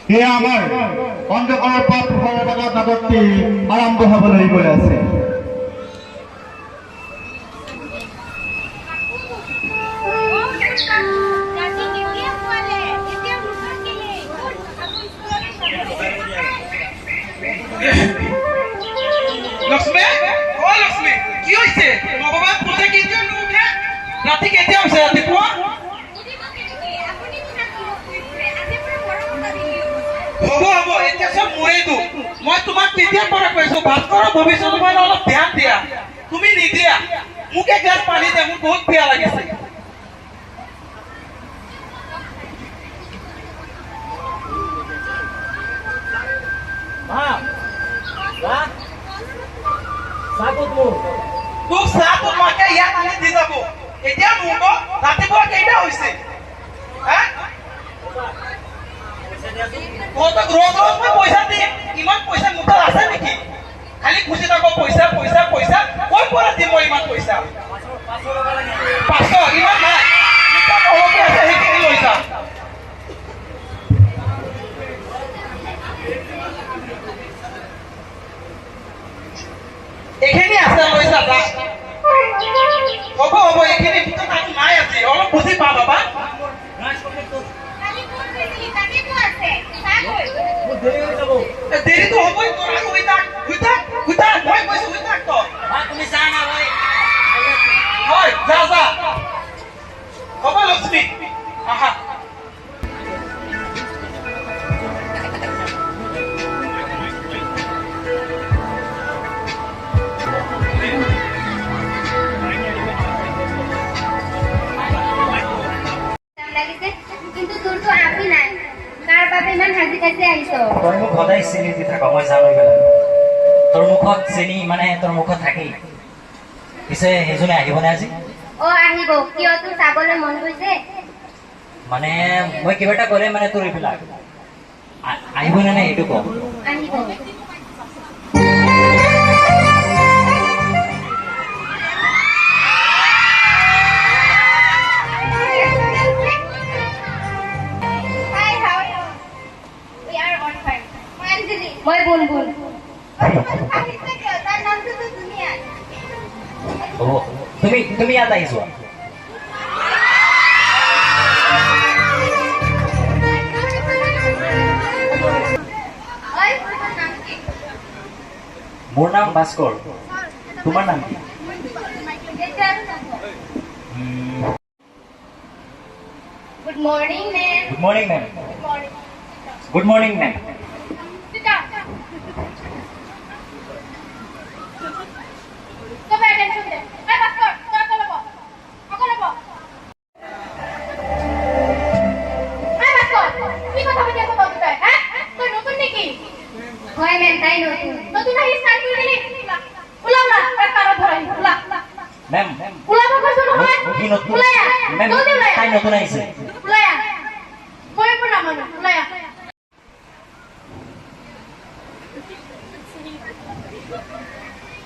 এ আমাৰ অন্ধকাৰৰ পৰা পোহৰৰ নাটকটি আৰম্ভ হ'বলৈ গৈ আছে। লক্ষ্মী, অ লক্ষ্মী, কি হৈছে? ভগৱান পূজা কেতিয়া নুঠে? ৰাতি কেতিয়া হৈছে? ৰাতিপুৱা হ'ব হ'ব, এতিয়া চব মোৰেই দুখ। মই তোমাক কেতিয়াৰ পৰা কৈছো ভাত কৰা ভৱিষ্যত মানে অলপ ধ্যান দিয়া, তুমি নিদিয়া। মোক এগিলাচ পানী দিয়া, মোৰ বহুত বেয়া লাগিছে। তোক চাহটো মাকে ইয়াত আনি দি যাব। এতিয়া মোক ৰাতিপুৱা কেইটা হৈছে? তহঁতক ৰোজ ৰোজ মই পইচা দিম, ইমান পইচা মোৰ তাত আছে নেকি? খালি খুচি থাকো পইচা পইচা পইচা। ক'ৰ পৰা দিম মই ইমান পইচা? 500 ইমান নাই, অলপে আছে সেইখিনি লৈ যা। এইখিনি আছে, লৈ যা। হ'ব হ'ব, এইখিনি নাই আজি, অলপ বুজি পা বাবা। দেৰিতো হ'বই, তোৰ আকৌ হৈ থাক মই কৈছো হৈ থাক তই। তুমি যা না ভাই, হয় যা যা। হ'ব লক্ষ্মী, আহা। কিন্তু তোৰ তো আপি নাই, কাৰ বাবে ইমান হাজি কাজি আহিছ? তই মোক সদায় চেনি দি থাক, মই জানো গ'লে তোৰ মুখত চেনি মানে তোৰ মুখত থাকেই। পিছে সেইজনে আহিবনে আজি? অ আহিব, কিয় তোৰ চাবলৈ মন গৈছে? মানে মই কিবা এটা কৰে মানে তোৰ এইবিলাক আহিবনে নাই এইটো ক। আহিব। মই বুনবুন। তুমি ইয়াত আহি যোৱা। মোৰ নাম ভাস্কৰ, তোমাৰ নাম কি? Good morning ma'am. Good morning ma'am. Good morning ma'am. হয় মেম, তাই নতুন নতুন আহি স্টার্ট করে দিলি। উলা উলা, কারো ধরাই উলা মেম। উলা বাবা শুনো হয় কি নতুন? উলায়া মেম জলদি উলায়া, তাই নতুন আহিছে। উলায়া মই কোন নাম উলায়া।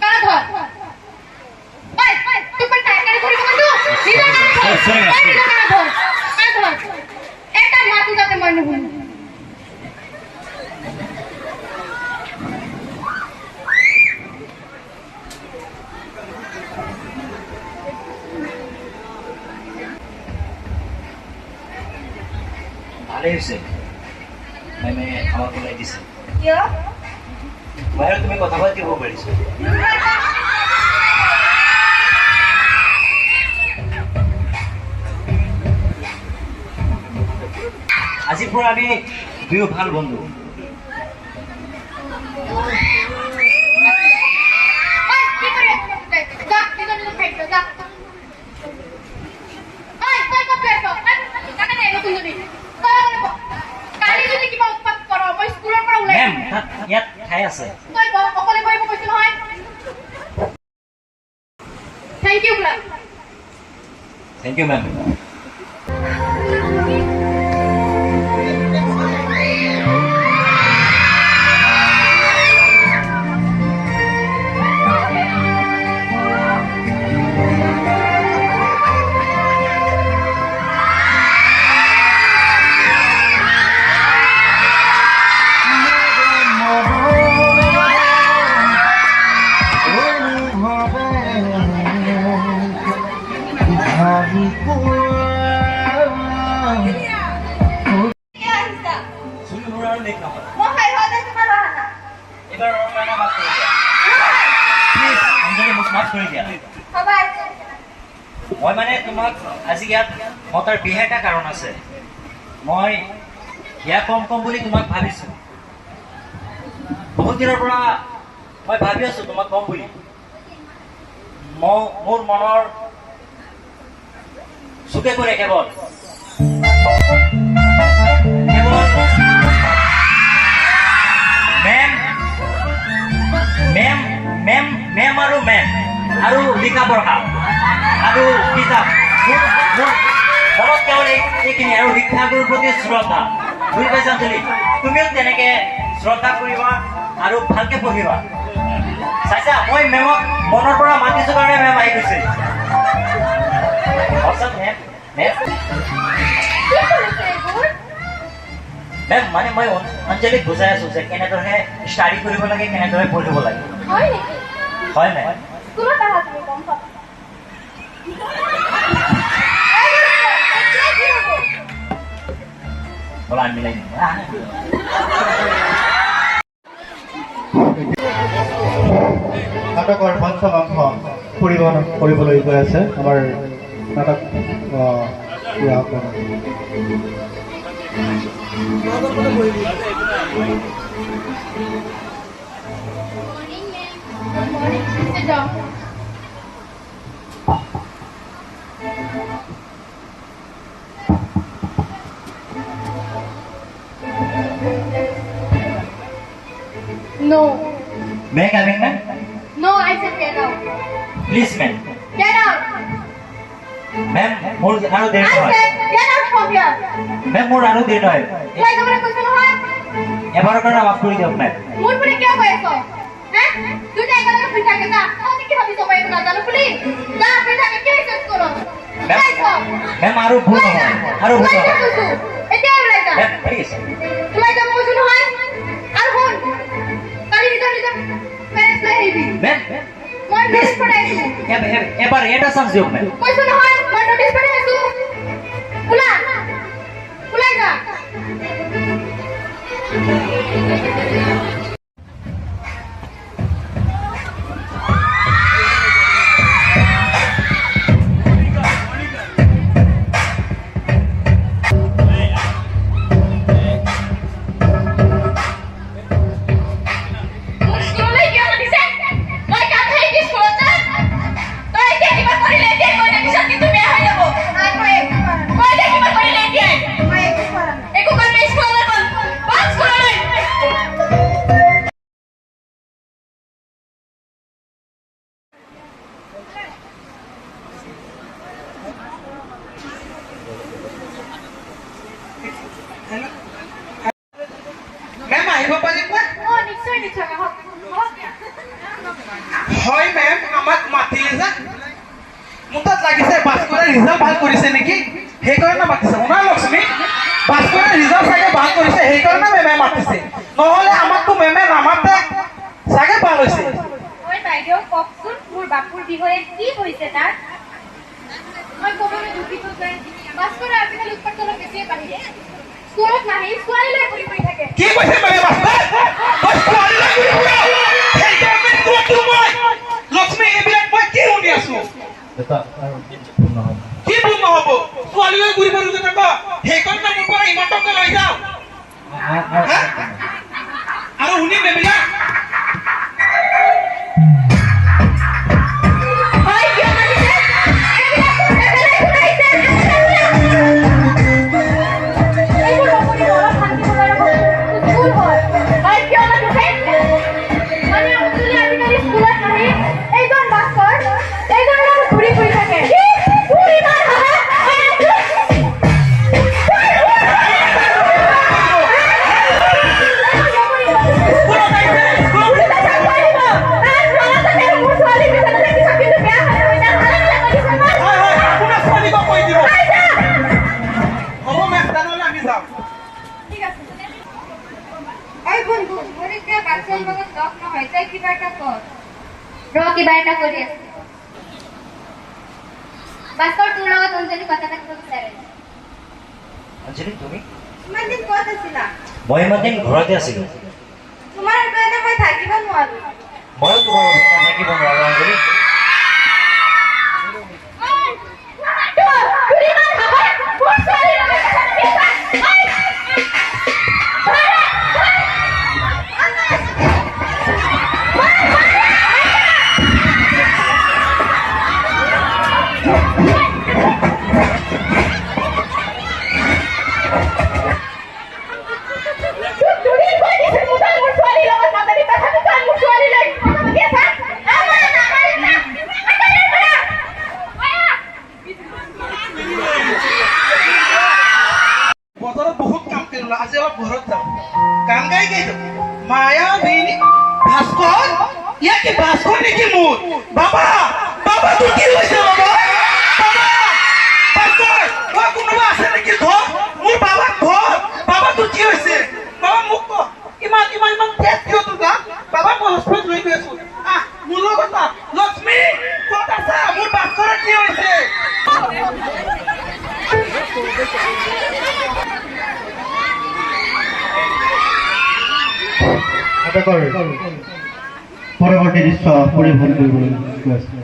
কারো ধর ওই তুই কোন টাকা করে বন্ধু সিধা কারো ধর একটা মাটি যাতে মনে ভুল। ভালেই হৈছে মেমে আমাক ওলাই দিছে। কিয়? বাহিৰত তুমি কথা পাতিব পাৰিছো। আজিৰ পৰা আমি দুয়ো ভাল বন্ধু। মেম ইয়াত ঠাই আছে। Thank you, thank you ma'am. চুলি মোৰ আৰু লেট নহয় এইবাৰ কাৰণে মাফ কৰি দিয়া প্লিজ অঞ্জলি মোক মাফ কৰি দিয়া মই মানে তোমাক আজি ইয়াত মতাৰ বিশেষ এটা কাৰণ আছে মই ইয়াত কম বুলি তোমাক ভাবিছো বহুত দিনৰ পৰা মই ভাবি আছো তোমাক কম বুলি মোৰ মনৰ চুকে কৰে কেৱল মেম আৰু লিখা পঢ়া আৰু কিতাপ মোৰ মনত কেৱল এইখিনি আৰু শিক্ষাগুৰুৰ প্ৰতি শ্ৰদ্ধা বুজি পাইছা অঞ্জলি তুমিও তেনেকে শ্ৰদ্ধা কৰিবা আৰু ভালকে পঢ়িবা চাইছা মই মেমক মনৰ পৰা মাতিছো কাৰণে মেম আহি গৈছে মেম মানে মই অঞ্জলিক বুজাই আছো যে কেনেদৰে ষ্টাডি কৰিব লাগে কেনেদৰে পঢ়িব লাগে হয় মেম বলা আমি মিলাই নাটকৰ পঞ্চম অংশ পৰিৱেশন কৰিবলৈ গৈ আছে আমাৰ নাটক No. May I come in, ma'am? No, I said get out. Please, ma'am. Get out. Ma'am, more ano I there said get out from here. ma'am, more ano there noy. Why তোমার কইছ নহয়? এবাৰৰ কাৰণে মাফ কৰি দিয়ক ma'am. মোৰ পুরি কিয় কৈ আছ? হ্যাঁ? তুই টাইম করে ফ্রি থাকে না। আমি কি ভাবিছ মই না জানো পুলি? যা ফ্রি থাকে কি শেষ করো? ma'am আৰু ভুল নহয় আৰু ভুল নহয় এতিয়া ওলাই যা ma'am please ওলাই যা মই শুনো হয় আর শুন কালি নিজে প্যারেন্টস লৈ আহিবি ma'am মই নোটিস পঠাইছো এবাৰ এটা চান্স দিয়ক ma'am কৈছো নহয় মই নোটিস পঠাইছো ওলাই যা মেম আহিব পাৰিম নে নিশ্চয় নিশ্চয় হয় মেম আমাক মাতিলে যে মোৰ তাত লাগিছে ভাস্কৰে ৰিজাল্ট ভাল কৰিছে নেকি সেইকাৰণে মাতিছে শুনা লক্ষ্মী ভাস্কৰে ৰিজাল্ট চাগে ভাল কৰিছে সেইকাৰণে মেমে মাতিছে নহ'লে আমাকতো মেমে নামাতে চাগে ভাল হৈছে ঐ বাইদেউ কওকচোন মোৰ বাপুৰ বিষয়ে কি কৈছে তাত মই ক'বলৈ দুখিত যে ভাস্কৰে আজিকালি উৎপাত অলপ বেছিয়ে বাঢ়িছে স্কুলত নাহি ছোৱালীলৈ ঘূৰি ফুৰি থাকে কি কৈছে মেমে ভাস্কৰ তই ছোৱালীলৈ ঘূৰি ফুৰ সেইকাৰণে তোৰতো মই লক্ষ্মী এইবিলাক মই কি শুনি আছো কি ভুল নহ'ব ছোৱালীলৈ ঘূৰি ফুৰি থাক সেইকাৰণে মোৰ পৰা ইমান টকা লৈ যাওঁ আৰু শুনি মেমিলা হয় কিয় মাতিছে এইবোৰ নকৰি অলপ শান্তি বজাই ৰাখক স্কুল হয় হয় কিয় মাতিছে মানে অঞ্জলি আজিকালি স্কুলত নাহি এইজন ভাস্কৰ এইজন ঘূৰি ফুৰি থাকে ঘূৰি মাৰ কিবা এটা কৰি আছে ভাস্কৰ তোৰ লগত অঞ্জলি কথা পাতিব বিচাৰে অঞ্জলি তুমি ইমান দিন ক'ত আছিলা মই ইমান দিন ঘৰতে আছিলোঁ তোমাৰ কাৰণে মই থাকিব নোৱাৰো ময়ো তোমাৰ ওচৰত থাকিব নোৱাৰোঁ অঞ্জলি বজাৰত বহুত কাম কৰিলো আজি অলপ ঘৰত যাম গান গাই গাইছো মায়াবিনী ভাস্কৰ ইয়াক কি ভাস্কৰ নেকি মোৰ বাবা বাবা তোৰ কি হৈছে বাবা বাবা ভাস্কৰ অ কোনোবা আছে নেকি ঘৰ মোৰ বাবা ঘৰ বাবা তোৰ কি হৈছে বাবা মোক ক ইমান ইমান ইমান তেজ কিয় তোৰ গা বাবা মই হস্পিটেল লৈ গৈ আছো আহ মোৰ লগত আহ লক্ষ্মী ক'ত আছা মোৰ ভাস্কৰৰ কি হৈছে পৰৱৰ্তী দৃশ্য পৰিৱেশন কৰিবলৈ গৈ আছোঁ।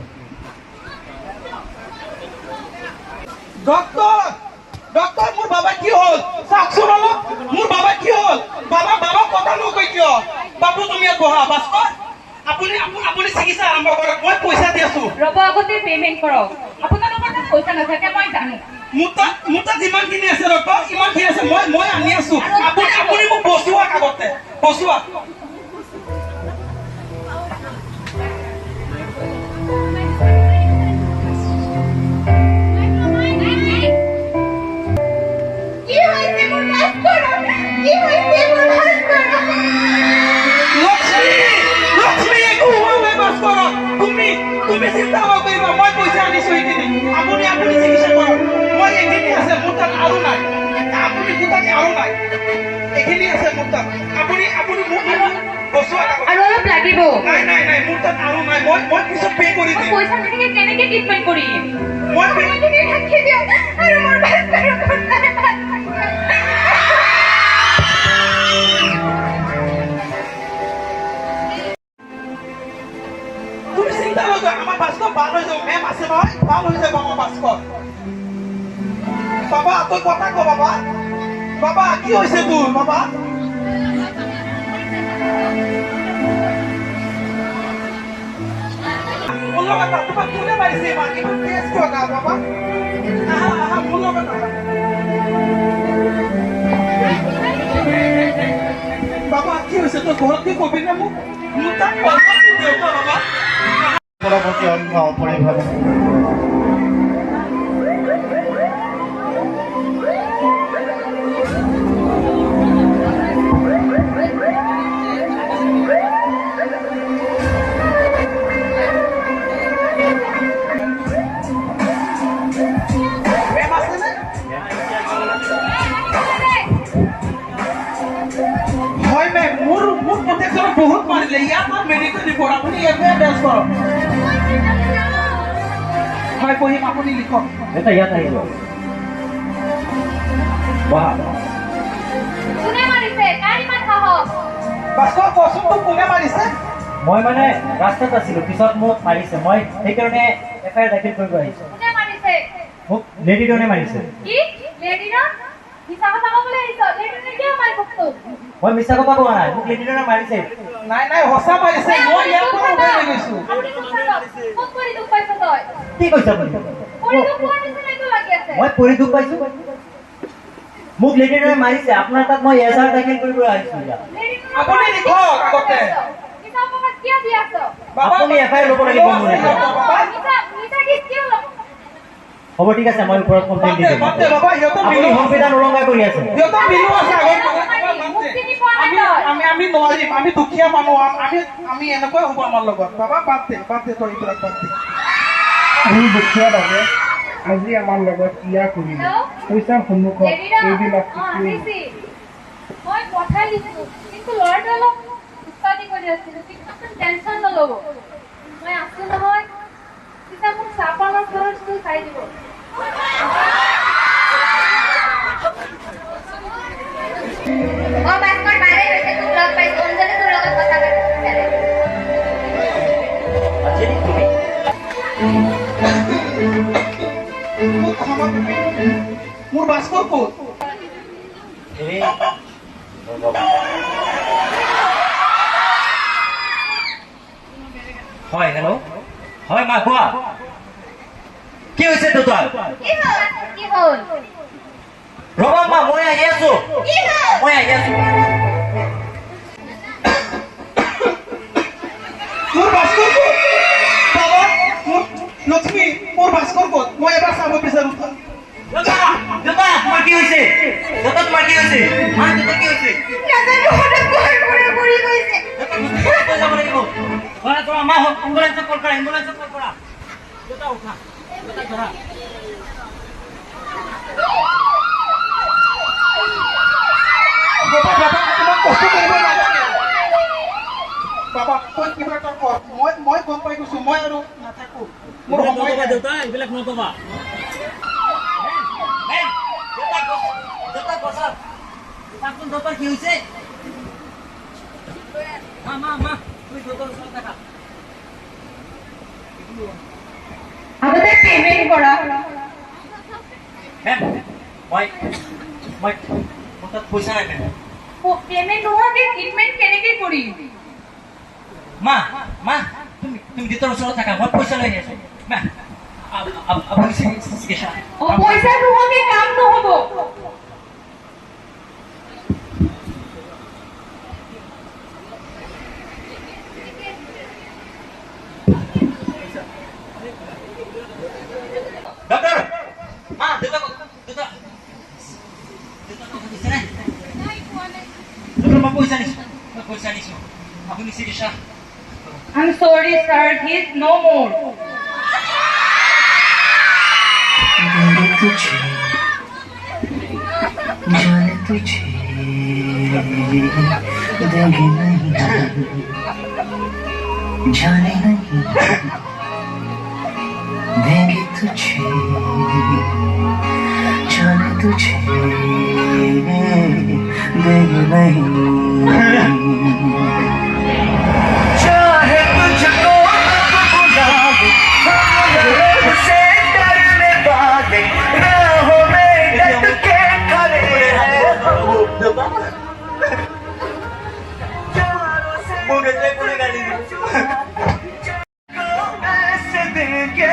ডক্টৰ ডক্টৰ মোৰ বাবা কি হ'ল চাওকচোন অলপ মোৰ বাবা কি হ'ল বাবা বাবা কথা নকয় কিয় বাবু তুমি ইয়াত বহা ভাস্কৰ আপুনি আপুনি চিকিৎসা আৰম্ভ কৰক মই পইচা দি আছো ৰ'ব আগতে পেমেণ্ট কৰক আপোনালোকৰ তাত পইচা নাথাকে মই জানো মোৰ তাত যিমানখিনি আছে ডক্টৰ সিমানখিনি আছে মই আনি আছো আপুনি মোক বচোৱাক আগতে বচোৱাক কি হৈছে মোৰ ভাস্কৰ কি হৈছে মোৰ ভাস্কৰ লক্ষ্মী লক্ষ্মী একো হোৱা নাই ভাস্কৰ তুমি চিন্তা নকৰিবা মই পইচা আনিছো এইখিনি আপুনি চিকিৎসা কৰক মই এইখিনি আছে মোৰ তাত আৰু নাই আপুনি গোটাকে আৰু নাই এইখিনি আছে মোৰ তাত আপুনি মোক বচোৱা আৰু অলপ লাগিব নাই মোৰ তাত আৰু নাই মই পিছত পে' কৰি দিম পইচা নাথাকে কেনেকে ট্ৰিটমেণ্ট কৰিম মই তুমি ৰাখি দিয়ক আৰু মোৰ ভাস্কৰ তুমি চিন্তা নকৰা আমাৰ ভাস্কৰ ভাল হৈ যাব মেম আছে নহয় ভাল হৈ যাব আমাৰ ভাস্কৰ বাবা তই কথা ক বাবা বাবা কি হৈছে তোৰ বাবা মোৰ লগত তোমাক কোনে মাৰিছে ইমান ইমান তেজ কিয় গা বাবা আহা মোৰ লগত বাবা কি হৈছে তই ঘৰত কি কবি নে মোক মোৰ তাত পইচা দেউতা বাবা পৰৱৰ্তী অংশ পৰিৱেশন মেম আছেনে হয় মেম মোৰ প্ৰটেকশ্যনত বহুত মাৰিলে ইয়াত মোৰ মেডিকেল ৰিপৰ্ট আপুনি ইয়াতে এড্ৰেছ কৰক হয় পঢ়িম আপুনি লিখক এটা ইয়াত আহিব বহা কোনে মাৰিছে কাৰ ইমান সাহস ভাস্কৰ কচোন তোক কোনে মাৰিছে মই মানে ৰাস্তাত আছিলোঁ পিছত মোক মাৰিছে মই সেইকাৰণে এফআইআৰ দাখিল কৰিব আহিছোঁ কোনে মাৰিছে মোক লেডিডনে মাৰিছে কি লেডিনা মিছা কথা ক'বলৈ আহিছ লেডিনে কিয় মাৰিব তোক মই মিছা কথা কোৱা নাই মোক লেডিডনে মাৰিছে নাই সঁচা মাৰিছে মই ইয়াৰ পৰা উঠাই লৈ গৈছোঁ আপুনি মোক চাওক ক'ত পৰি দুখ পাইছ তই কি কৈছে আপুনি পৰি দুখ পোৱাৰ নিচিনাইতো লাগি আছে মই পৰি দুখ পাইছোঁ মোক লেডিডনে মাৰিছে আপোনাৰ তাত মই এজাহাৰ দাখিল কৰিবলৈ আহিছোঁ ইয়াত আপুনি লিখক আগতে মিছা অপবাদ কিয় দি আছ আপুনি এফআইআৰ ল'ব লাগিব মোৰ এতিয়া। মিছা গীত কিয় ল'ব হ'ব ঠিক আছে মই ওপৰত কমপ্লেইন দি দিম বাদ দে বাবা সিহঁতৰ আপুনি বিনু সংবিধান উলংঘা কৰি আছে সিহঁতৰ বিনু আছে মোক চিনি পোৱা নাই তই আমি নোৱাৰিম আমি দুখীয়া মানুহ আমি এনেকুৱাই হ'ব আমাৰ লগত বাবা বাদ দে তই এইবিলাক বাদ দে আমি দুখীয়া বাবে আজি আমাৰ লগত ইয়া কৰিলে পইচাৰ সন্মুখত এইবিলাক কিছুৱেই মই পঠাই দিছো কিন্তু ল'ৰাটো অলপ উৎপাতি কৰি আছিলো কিন্তু টেনচন নল'ব মই আছো নহয় পিছে মোক চাহপানৰ খৰচটো চাই দিব। ভাস্কৰ বাৰে হৈছে তোক লগ পাইছো, অঞ্জলি তোৰ লগত কথা পাতিছে। অঞ্জলি তুমি মোক ক্ষমা কৰিবি। মোৰ ভাস্কৰ ক'ত? হেৰি হয় হেল্ল' হয় মা কোৱা কি হৈছে তোৰ কি হ'ল? ৰবা মা মই আহি আছো কি হ'ল? মই আহি আছো মোৰ ভাস্কৰ ক'ত? বাবা, মোৰ লক্ষ্মী, মোৰ ভাস্কৰ ক'ত? মই এবাৰ চাব বিচাৰো। দেউতা তোমাৰ কি হৈছে দেউতা তোমাৰ কি হৈছে মা দেউতা কি হৈছে নাজানো, হঠাৎ ঘৰ পৰি গৈছে। যাব লাগিব ধৰা ধৰা মা এম্বুলেন্সক কল কৰা দেউতা উঠা দেউতা ধৰা বাবা, তোমাক কষ্ট কৰিব নালাগে। বাবা, তই কিবা এটা কৰ। মই গম পাই গৈছো, মই আৰু নাথাকো। মোৰ সময় নাই। দেউতা এইবিলাক নকবা দেউতা বসা তাকোন দেউতাৰ কি হৈছে মা তুমি দেউতাৰ ওচৰত থাকা আগতে পেমেন্ট কৰা মই মোৰ তাত পইচা নাই মেম পেমেন্ট নোহোৱাকে ট্ৰিটমেন্ট কেনেকে কৰিম? মা তুমি দেউতাৰ ওচৰত থাকা মই পইচা লৈ আছো মা আপুনি চিকিৎসা পইচা নোহোৱাকে কাম নহব। ডক্টৰ মা দেউতা মই পইচা নিছো আপুনি চিকিৎসা I'm sorry, sir. He's no more. जाने तुझे देंगे नहीं जाने नहीं देंगे तुझे जाने तुझे देंगे नहीं चाहे तुझको बुला ले से डरने वाले राहों में डट के खड़े हैं ऐसे देंगे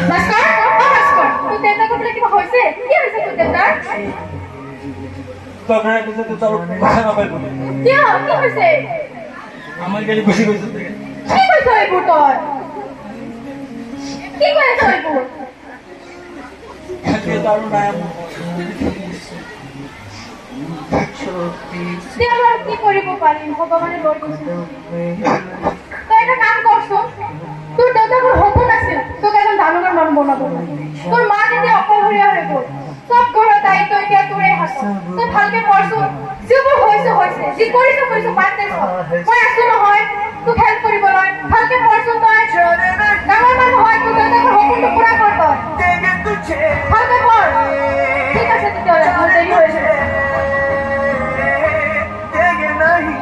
ভাস্কৰ, ভাস্কৰ, তোৰ দেউতাকৰ বোলে কিবা হৈছে? কি হৈছে তোৰ দেউতাৰ? ডক্টৰে কৈছে দেউতাৰ কথা নাপায় বুলি কিয়? কি হৈছে? আমাৰ গাড়ী গুচি গৈছে কি কৈছ এইবোৰ তই? কি কৈ আছ এইবোৰ? দেউতাৰো নাই এতিয়া মই কি কৰিব পাৰিম? ভগৱানে বৰ দিছে। তই এটা কাম কৰচোন, তোৰ দেউতাকৰ সপোন আছিল তোক এজন ডাঙৰ মানুহ বনাব। তোৰ মা এতিয়া অকলশৰীয়া হৈ গ'ল। চব ঘৰৰ দায়িত্ব এতিয়া তোৰে হাতত। তই ভালকে পঢ়চোন, যিবোৰ হৈছে যি কৰিছ বাদ দে চব। মই আছো নহয় তোক হেল্প কৰিবলৈ। ভালকে পঢ়চোন তই। ডাঙৰ মানুহ হয়, তোৰ দেউতাকৰ সপোনটো পুৰা কৰ তই। देंगे तुझे ভালকে পঢ়। ঠিক আছে তেতিয়াহ'লে, মোৰ দেৰি হৈছে। देंगे नहीं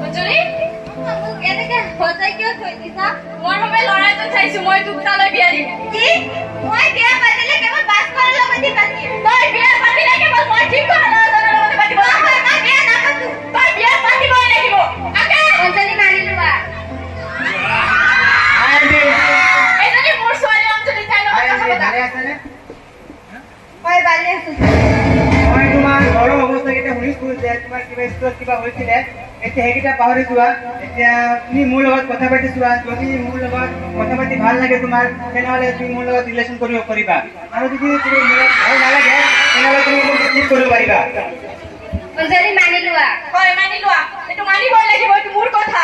অঞ্জলি, মোক এনেকে সজাই কিয় থৈ দিছা? মই সময় ল'ৰাটো চাইছো, মই তোক তালৈ বিয়া দিম। কি? মই বিয়া পাতিলে কেৱল ভাস্কৰৰ লগতে পাতিম। তই বিয়া পাতিলে কেৱল মই ঠিক কৰা ল'ৰাজনৰ লগতে পাতিব। মই বিয়া নাপাতো। তই বিয়া পাতিবই লাগিব। অঞ্জলি মানি লোৱা। এজনী মোৰ ছোৱালী অঞ্জলি, তাইৰ লগত কথা পতা। হয়, ভালে আছো। মই তোমাৰ ঘৰৰ অৱস্থাকেইটা শুনিছো যে তোমাৰ কিবা স্কুলত কিবা হৈছিলে, এতিয়া সেইকেইটা পাহৰি যোৱা। এতিয়া তুমি মোৰ লগত কথা পাতি চোৱা, যদি মোৰ লগত কথা পাতি ভাল লাগে তোমাৰ, তেনেহ'লে তুমি মোৰ লগত ৰিলেশ্যন কৰিব পাৰিবা, আৰু যদি তুমি মোৰ লগত ভাল নালাগে তেনেহ'লে তুমি মোক ডিছমিছ কৰিব পাৰিবা। অঞ্জলি মানি লোৱা। হয়, মানি লোৱা। এইটো মানিবই লাগিব, এইটো মোৰ কথা।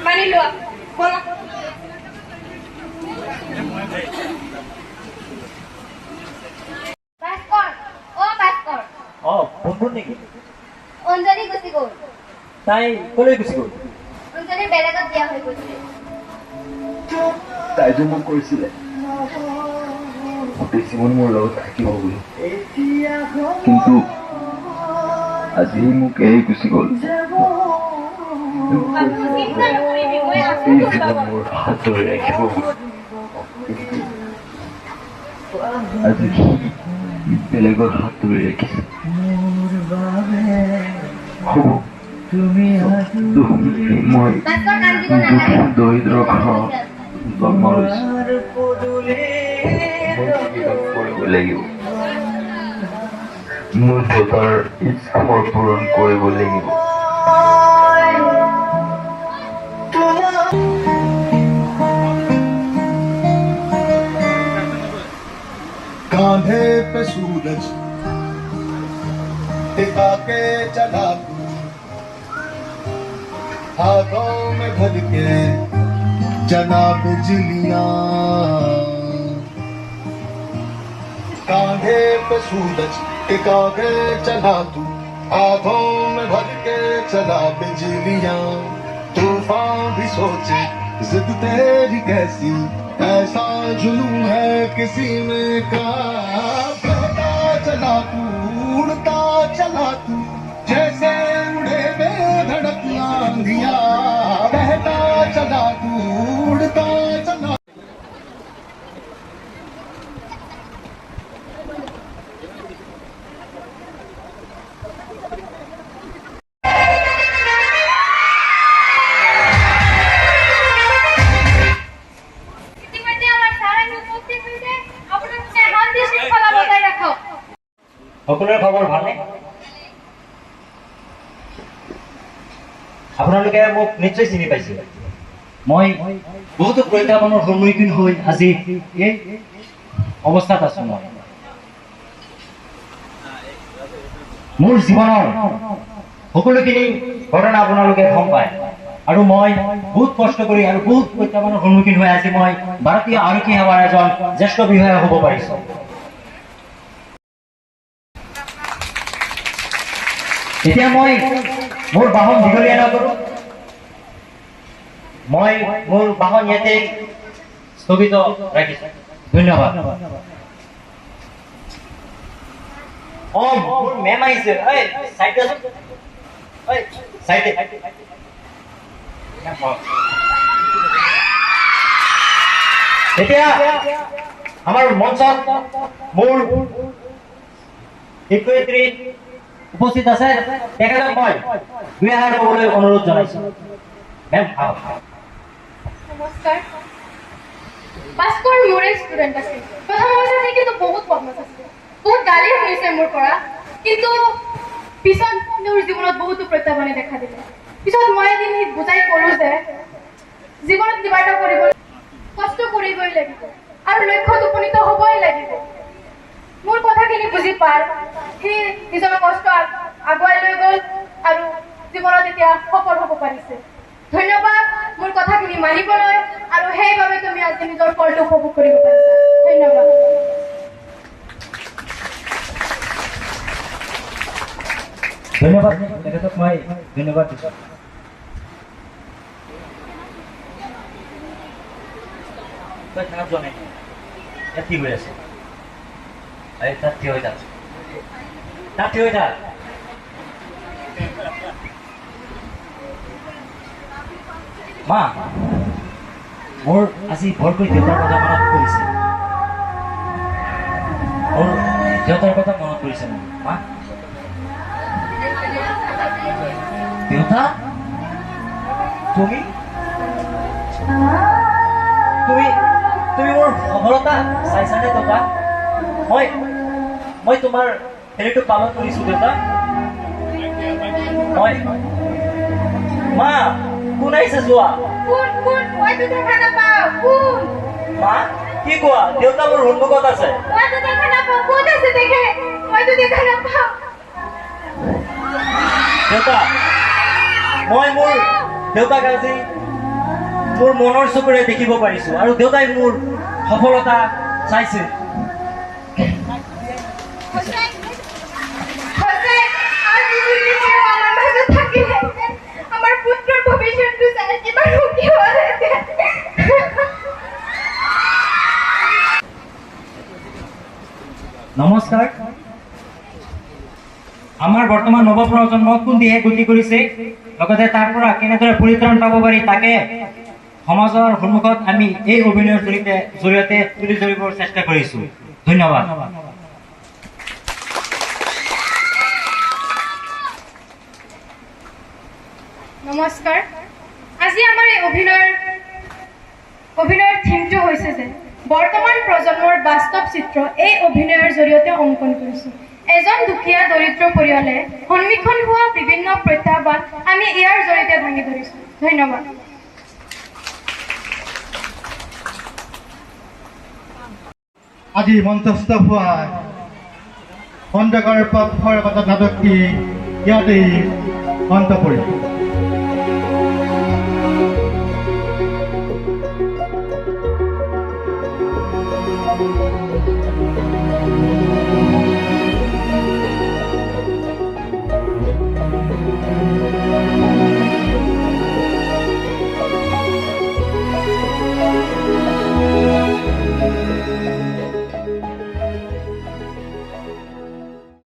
মানি লোৱা। বলা। ভাস্কৰ, অ ভাস্কৰ, তাই কলৈ গুচি গ'ল? অঞ্জলি বেলেগত দিয়া হৈ গৈছে। তাই যে মোক কৈছিলে গোটেই জীৱন মোৰ লগত থাকিব বুলি, কিন্তু আজি মোক এৰি গুচি গ'ল। বাবু চিন্তা নকৰিবি, মই আছো এই তোৰ জীৱন লগত। মোৰ হাত ধৰি ৰাখিব বুলি, আজি বেলেগৰ হাত ধৰি ৰাখিছে। হ'ব, মই বাস্কৰ কান্দিব নালাগে। দৰিদ্ৰ ঘৰত জন্ম লৈছো, কৰিব লাগিব। মোৰ দেউতাৰ ইচ্ছাবোৰ পূৰণ কৰিব লাগিব। कांधे पे सूरज टिका के चला तू, हाथों में भर के चला बिजलियां। कांधे पे सूरज टिका के चला तू, हाथों में भर के चला बिजलियां। तूफान भी सोचे जिद तेरी कैसी, ऐसा जुनून है किसी में का। बहता चला तू, उड़ता चला तू, जैसे उड़े बेधड़क आंधियां। बहता चला तू, उड़ता चला। ইতিমধ্যে আমার সারা উপস্থিত হয়েছে। আপনার শান্তি শৃঙ্খলা বজায় রাখো। সকলোৰে খবৰ ভালনে? আপোনালোকে মোক নিশ্চয় চিনি পাইছে। মই বহুতো প্ৰত্যাহ্বানৰ সন্মুখীন হৈ আজি এই অৱস্থাত আছো। মই মোৰ জীৱনৰ সকলোখিনি ঘটনা আপোনালোকে গম পায়, আৰু মই বহুত কষ্ট কৰি আৰু বহুত প্ৰত্যাহ্বানৰ সন্মুখীন হৈ আজি মই ভাৰতীয় আৰক্ষী সেৱাৰ এজন জ্যেষ্ঠ বিষয়া হ'ব পাৰিছো। এতিয়া মই মোৰ বাহন দীঘলীয়া নকৰো, মই মোৰ বাহন ইয়াতে স্থগিত ৰাখিছো। ধন্যবাদ। মোৰ মেম আহিছে। এতিয়া আমাৰ মঞ্চত মোৰ শিক্ষয়িত্ৰী উপস্থিত আছে, তেখেতক মই দুই এষাৰ ক'বলৈ অনুৰোধ জনাইছো। মেম আহক। নমস্কাৰ। বাস্কৰ মোৰে ষ্টুডেণ্ট আছিল। প্ৰথম অৱস্থাত সি কিন্তু বহুত বদমাছ আছিল, বহুত গালি শুনিছে মোৰ পৰা। কিন্তু পিছত মোৰ জীৱনত বহুতো প্ৰত্যাহ্বানে দেখা দিলে। পিছত মই এদিন সি বুজাই ক'লো যে জীৱনত কিবা এটা কৰিবলৈ কষ্ট কৰিবই লাগিব আৰু লক্ষ্যত উপনীত হ'বই লাগিব। মোৰ কথাখিনি বুজি পাই সি নিজৰ কষ্ট আগুৱাই লৈ গ'ল আৰু জীৱনত এতিয়া সফল হ'ব পাৰিছে। ধন্যবাদ মোৰ কথাখিনি মানিবলৈ, আৰু সেইবাবে তুমি আজি নিজৰ ফলটো উপভোগ কৰিব পাৰিছা। ধন্যবাদ। ধন্যবাদ। তেখেতক মই ধন্যবাদ দিছো। তই থাক যোৱা নাই, ইয়াত কি কৰি আছে? তাত থিয় হৈ থাক, তাত থিয় হৈ থাক। মা, মোৰ আজি ভৰকৈ দেউতাৰ কথা মনত পৰিছে। মোৰ দেউতাৰ কথা মনত পৰিছে মোৰ। মা, দেউতা, তুমি তুমি তুমি মোৰ সফলতা চাইছানে দেউতা? মই তোমাৰ হেৰিটো পালন কৰিছো দেউতা। মা, কোন আহিছে যোৱা? কোন মইতো দেখা নাপাওঁ। কোন? মা, কি কোৱা? দেউতা মোৰ সন্মুখত আছে। মইতো দেখা নাপাওঁ। কোন আছে দেখে? মইতো দেখা নাপাওঁ। দেউতা, মই মোৰ দেউতাক আজি মোৰ মনৰ চকুৰে দেখিব পাৰিছো, আৰু দেউতাই মোৰ সফলতা চাইছে। সঁচাই, আৰু কিছুদিন তেওঁ আমাৰ মাজত থাকিলে প্ৰজন্ম কোন দিশে গতি কৰিছে, লগতে তাৰ পৰা কেনেদৰে পৰিত্ৰাণ পাব পাৰি তাকে সমাজৰ সন্মুখত আমি এই অভিনয়ৰ জৰিয়তে তুলি ধৰিবৰ চেষ্টা কৰিছোঁ। ধন্যবাদ। নমস্কাৰ। আজি আমাৰ এই অভিনয়ৰ থিমটো হৈছে যে বৰ্তমান প্ৰজন্মৰ বাস্তৱ চিত্ৰ এই অভিনয়ৰ জৰিয়তে অংকন কৰিছোঁ। এজন দুখীয়া দৰিদ্ৰ পৰিয়ালে সন্মুখীন হোৱা বিভিন্ন প্ৰত্যাহ্বান আমি ইয়াৰ জৰিয়তে দাঙি ধৰিছোঁ। ধন্যবাদ। আজি মঞ্চস্থ হোৱা খণ্ডকাৰ পৰম্পৰাগত নাটকটি ইয়াতেই অন্ত পৰিল।